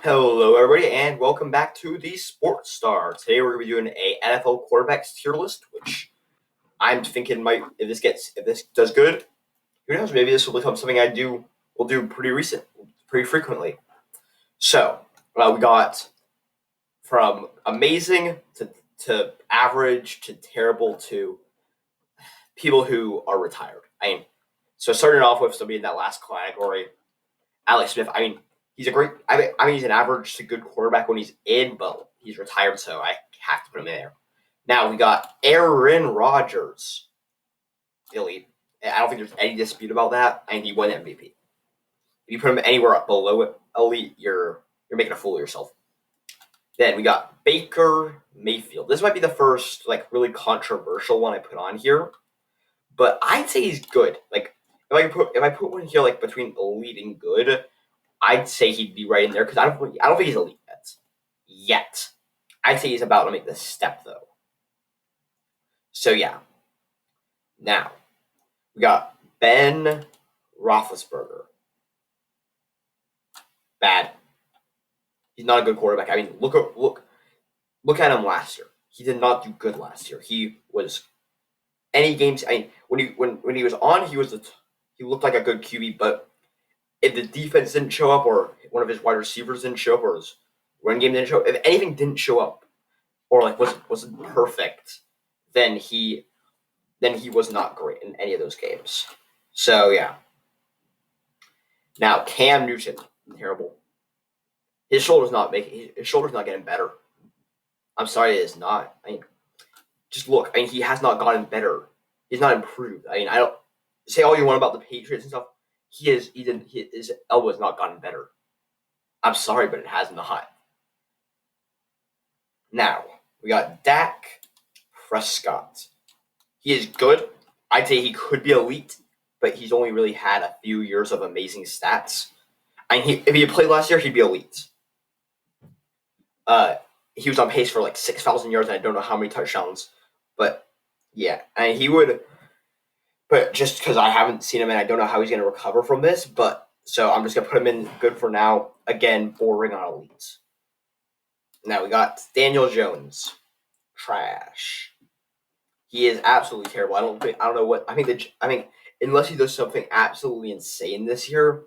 Hello, everybody, and welcome back to the Sports Star. Today, we're going to be doing a NFL quarterbacks tier list, which I'm thinking might if this does good, who knows? Maybe this will become something will do pretty frequently. So, we got from amazing to average to terrible to people who are retired. So starting off with somebody in that last category, Alex Smith. He's a great. He's an average to good quarterback when he's in, but he's retired, so I have to put him in there. Now we got Aaron Rodgers, elite. I don't think there's any dispute about that. He won MVP. If you put him anywhere up below elite, you're making a fool of yourself. Then we got Baker Mayfield. This might be the first really controversial one I put on here, but I'd say he's good. If I put one here between elite and good, I'd say he'd be right in there because I don't think he's elite yet. I'd say he's about to make the step though. So yeah. Now we got Ben Roethlisberger. Bad. He's not a good quarterback. Look at him last year. He did not do good last year. He was any games. When he was on, he looked like a good QB, but if the defense didn't show up, or one of his wide receivers didn't show up, or his run game didn't show up, if anything didn't show up, or wasn't perfect, then he was not great in any of those games. So yeah. Now Cam Newton, terrible. His shoulder's not getting better. I'm sorry, it is not. Just look. He has not gotten better. He's not improved. I don't say all you want about the Patriots and stuff. His elbow has not gotten better. I'm sorry, but it has not. Now, we got Dak Prescott. He is good. I'd say he could be elite, but he's only really had a few years of amazing stats. If he had played last year, he'd be elite. He was on pace for 6,000 yards, and I don't know how many touchdowns. But, yeah, he would... But just because I haven't seen him and I don't know how he's going to recover from this, so I'm just going to put him in good for now. Again, bordering on elite. Now we got Daniel Jones. Trash. He is absolutely terrible. I don't know what I think unless he does something absolutely insane this year,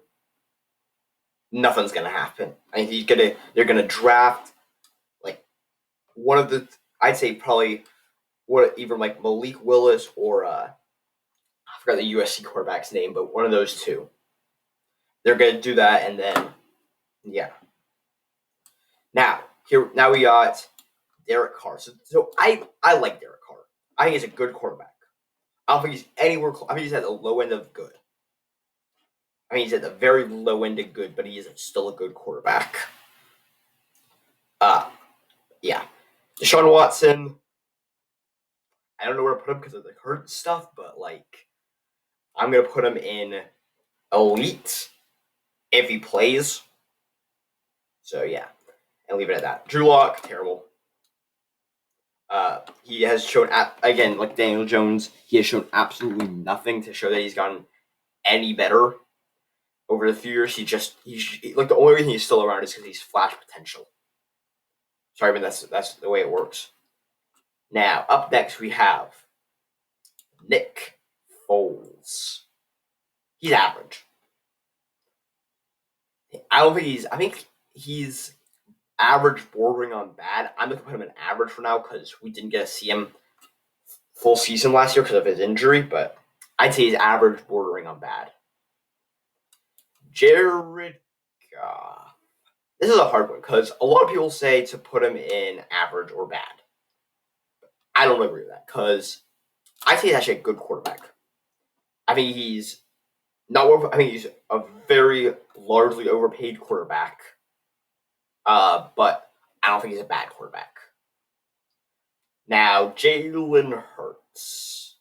nothing's going to happen. They're going to draft one of the, I'd say probably either Malik Willis or I forgot the USC quarterback's name, but one of those two. They're going to do that, and then, yeah. Now we got Derek Carr. So I like Derek Carr. I think he's a good quarterback. I don't think he's anywhere close. I think he's at the low end of good. He's at the very low end of good, but he is still a good quarterback. Yeah. Deshaun Watson, I don't know where to put him because of the hurt stuff, but I'm going to put him in elite if he plays. So yeah, and leave it at that. Drew Lock, terrible. He has shown, again, like Daniel Jones, he has shown absolutely nothing to show that he's gotten any better over the few years. The only reason he's still around is because he's flash potential. Sorry, but that's the way it works. Now, up next we have Nick Foles. He's average. I think he's average bordering on bad. I'm going to put him in average for now because we didn't get to see him full season last year because of his injury, but I'd say he's average bordering on bad. Jared Goff. This is a hard one because a lot of people say to put him in average or bad. I don't agree with that because I think he's actually a good quarterback. I think he's he's a very largely overpaid quarterback. But I don't think he's a bad quarterback. Now, Jalen Hurts.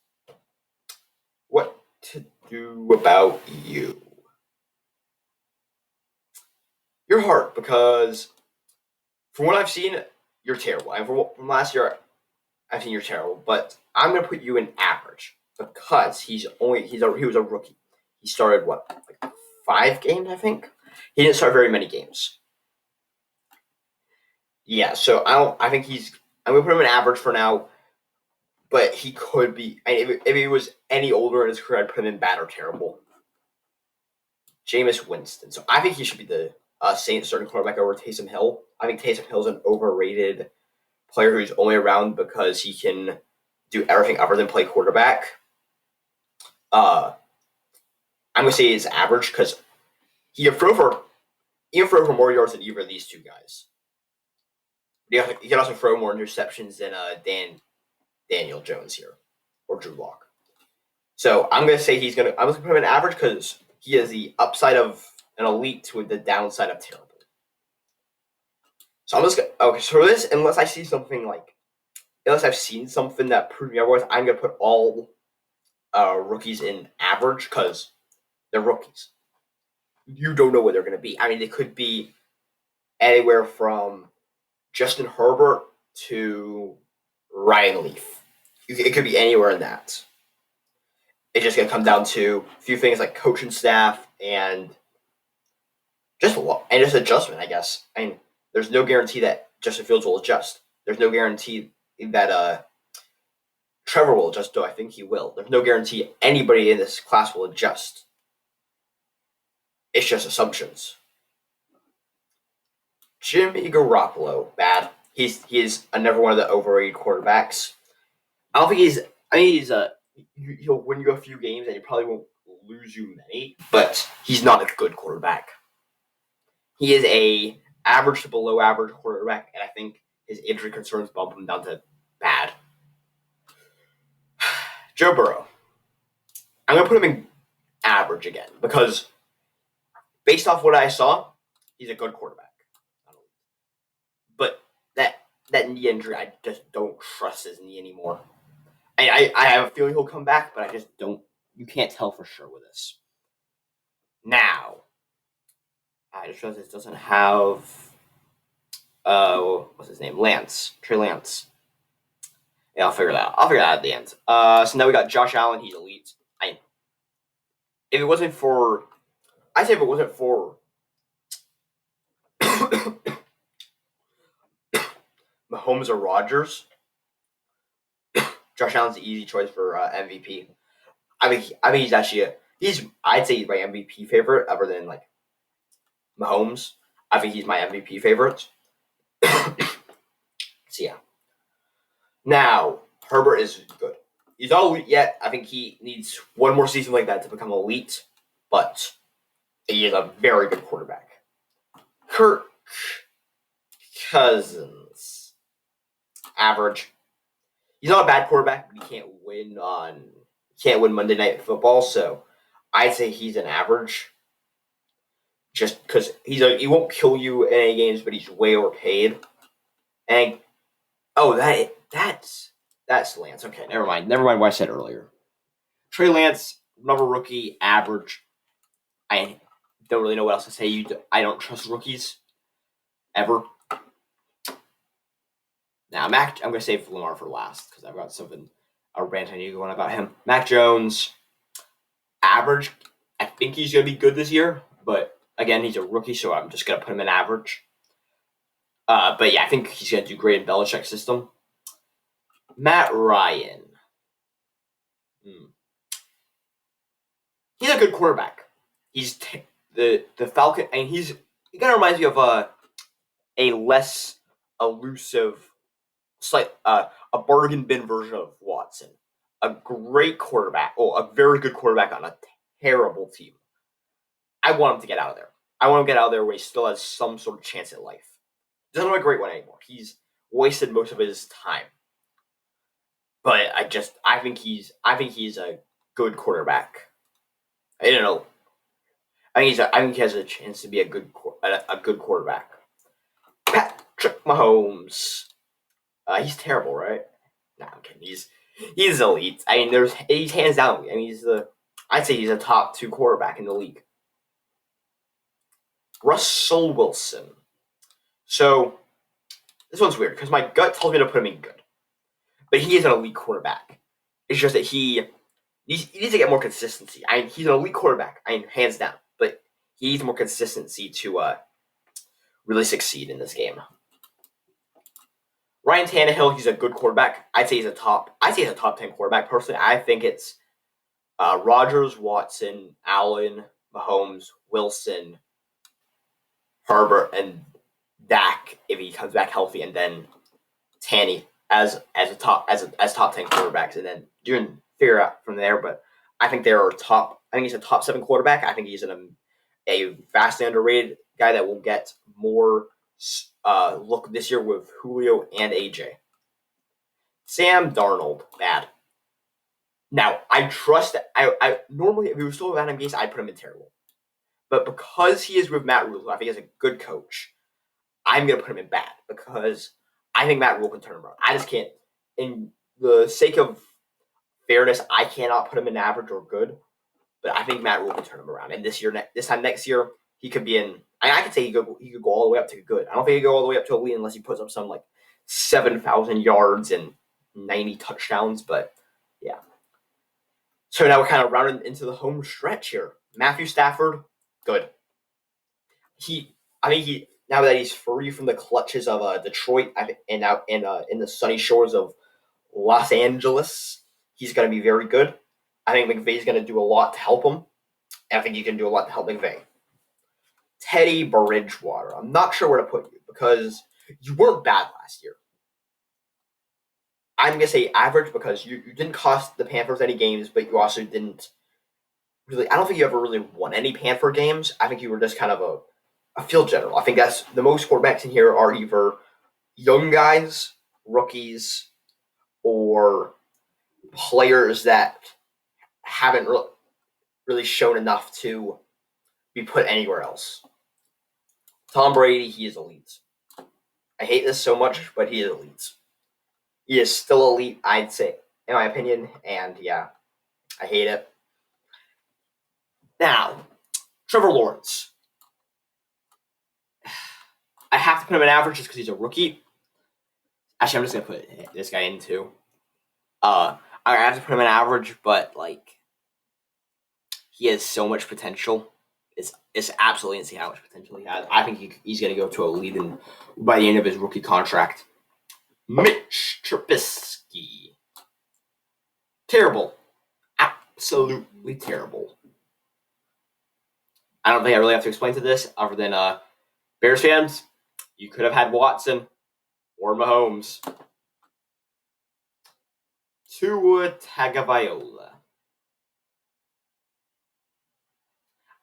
What to do about you? You're hard because from what I've seen, you're terrible. And from last year, I've seen you're terrible. But I'm going to put you in average because he was a rookie. He started 5 games, I think. He didn't start very many games. Yeah, so I think I'm gonna put him in average for now, but he could be. If he was any older in his career, I'd put him in bad or terrible. Jameis Winston. So I think he should be the Saints starting quarterback over Taysom Hill. I think Taysom Hill's an overrated player who's only around because he can do everything other than play quarterback. I'm gonna say he's average because he can throw for more yards than either of these two guys. He can also throw more interceptions than Daniel Jones here or Drew Lock. So I'm gonna say I'm gonna put him in average because he has the upside of an elite with the downside of terrible. So I'm just okay. So for this, unless I've seen something that proved me otherwise, I'm gonna put all rookies in average because they're rookies. You don't know what they're gonna be. I mean, they could be anywhere from Justin Herbert to Ryan Leaf. It could be anywhere in that. It's just gonna come down to a few things like coaching staff and just adjustment, I guess. I mean, there's no guarantee that Justin Fields will adjust. There's no guarantee that Trevor will adjust, though I think he will. There's no guarantee anybody in this class will adjust. It's just assumptions. Jimmy Garoppolo, bad. He's another one of the overrated quarterbacks. I don't think he'll win you a few games and he probably won't lose you many, but he's not a good quarterback. He is a average to below average quarterback, and I think his injury concerns bump him down to bad. Joe Burrow. I'm going to put him in average again because based off what I saw, he's a good quarterback. But that knee injury, I just don't trust his knee anymore. I have a feeling he'll come back, but I just don't. You can't tell for sure with this. Now, I just realized this doesn't have. What's his name? Trey Lance. Yeah, I'll figure that out. At the end. So now we got Josh Allen. He's elite. If it wasn't for Mahomes or Rodgers, Josh Allen's the easy choice for MVP. I mean, he's actually I'd say he's my MVP favorite, other than like Mahomes. I think he's my MVP favorite. So yeah. Now Herbert is good. He's not elite yet. I think he needs one more season like that to become elite, but he is a very good quarterback. Kirk Cousins, average. He's not a bad quarterback, but he can't win Monday Night Football. So I'd say he's an average. Just because he won't kill you in any games, but he's way overpaid. And that's Lance. Okay, never mind what I said earlier. Trey Lance, another rookie, average. I don't really know what else to say. I don't trust rookies ever. Now, I'm going to save Lamar for last because I've got a rant I need to go on about him. Mac Jones, average. I think he's going to be good this year, but again, he's a rookie, so I'm just going to put him in average. But yeah, I think he's going to do great in Belichick's system. Matt Ryan. He's a good quarterback. He's the Falcon, and he kind of reminds me of a less elusive, a bargain bin version of Watson. A great quarterback, a very good quarterback on a terrible team. I want him to get out of there. I want him to get out of there where he still has some sort of chance at life. Doesn't have a great one anymore. He's wasted most of his time. But I think he's a good quarterback. I don't know. I think he has a chance to be a good quarterback. Patrick Mahomes. He's terrible, right? Nah, I'm kidding. He's elite. I mean, he's hands down. I mean, I'd say he's a top 2 quarterback in the league. Russell Wilson. So this one's weird because my gut tells me to put him in good, but he is an elite quarterback. It's just that he needs to get more consistency. He's an elite quarterback. Hands down, but he needs more consistency to really succeed in this game. Ryan Tannehill, he's a good quarterback. I'd say he's a top 10 quarterback personally. I think it's Rodgers, Watson, Allen, Mahomes, Wilson, Herbert, and Dak if he comes back healthy, and then Tanny as top 10 quarterbacks, and then you can figure out from there. But I think they're top. I think he's a top 7 quarterback. I think he's a vastly underrated guy that will get more look this year with Julio and AJ. Sam Darnold, bad. Now I trust that I normally if he was still with Adam Gase, I'd put him in terrible. But because he is with Matt Rhule, I think he's a good coach. I'm gonna put him in bad because I think Matt Rhule can turn him around. I just can't. In the sake of fairness, I cannot put him in average or good. But I think Matt Rhule can turn him around. And this time next year, he could be in. I could say he could go all the way up to good. I don't think he could go all the way up to elite unless he puts up some like 7,000 yards and 90 touchdowns. But yeah. So now we're kind of rounding into the home stretch here. Matthew Stafford, good. Now that he's free from the clutches of Detroit and now in the sunny shores of Los Angeles, he's going to be very good. I think McVay's going to do a lot to help him. And I think you can do a lot to help McVay. Teddy Bridgewater. I'm not sure where to put you because you weren't bad last year. I'm going to say average because you didn't cost the Panthers any games, but you also didn't really – I don't think you ever really won any Panther games. I think you were just kind of a field general. I think that's the most quarterbacks in here are either young guys, rookies, or players that haven't really shown enough to be put anywhere else. Tom Brady, he is elite. I hate this so much, but he is elite. He is still elite, I'd say, in my opinion, and yeah, I hate it. Now, Trevor Lawrence. I have to put him in average just because he's a rookie. Actually, I'm just going to put this guy in too. I have to put him in average, but like, he has so much potential. It's absolutely insane how much potential he has. I think he's going to go to a lead by the end of his rookie contract. Mitch Trubisky. Terrible. Absolutely terrible. I don't think I really have to explain to this other than Bears fans, you could have had Watson or Mahomes. Tua Tagovailoa.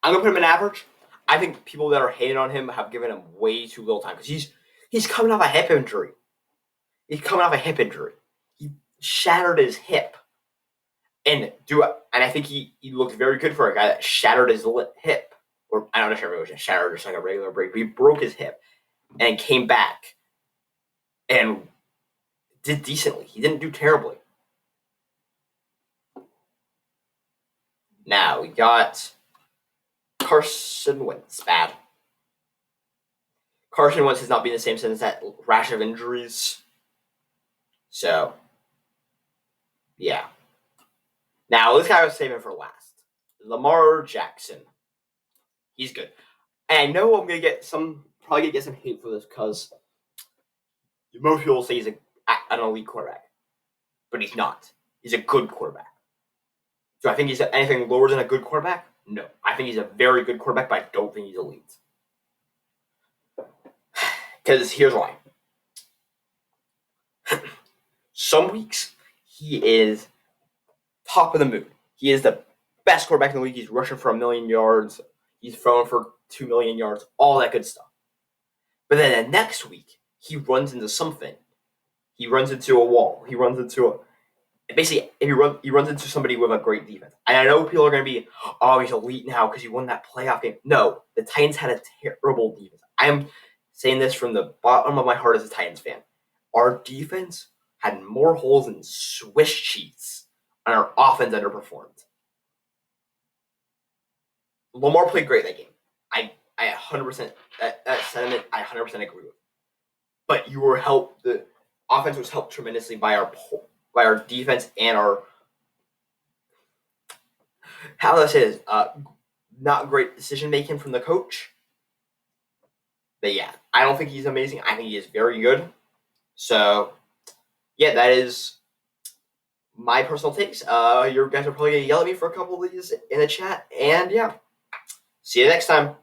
I'm going to put him in average. I think people that are hating on him have given him way too little time because he's coming off a hip injury. He shattered his hip. And I think he looked very good for a guy that shattered his hip. Or I don't know if it was shattered or just like a regular break, but he broke his hip and came back and did decently. He didn't do terribly. Now we got Carson Wentz. Bad. Carson Wentz has not been the same since that rash of injuries. So, yeah. Now, this guy was saving for last. Lamar Jackson. He's good. And I know I'm going to probably going to get some hate for this because most people say he's an elite quarterback. But he's not. He's a good quarterback. Do I think he's anything lower than a good quarterback? No. I think he's a very good quarterback, but I don't think he's elite. Because here's why. Some weeks, he is top of the moon. He is the best quarterback in the league. He's rushing for 1 million yards. He's throwing for 2 million yards. All that good stuff. But then the next week, he runs into something. He runs into a wall. He runs into he runs into somebody with a great defense. And I know people are going to be, oh, he's elite now because he won that playoff game. No, the Titans had a terrible defense. I am saying this from the bottom of my heart as a Titans fan. Our defense had more holes than Swiss cheese, and our offense underperformed. Lamar played great that game. I 100% that sentiment I 100% agree with. But you were helped. The offense was helped tremendously by our defense and our how do I say this? Not great decision making from the coach. But yeah, I don't think he's amazing. I think he is very good. So, yeah, that is my personal takes. You guys are probably going to yell at me for a couple of these in the chat. And yeah, see you next time.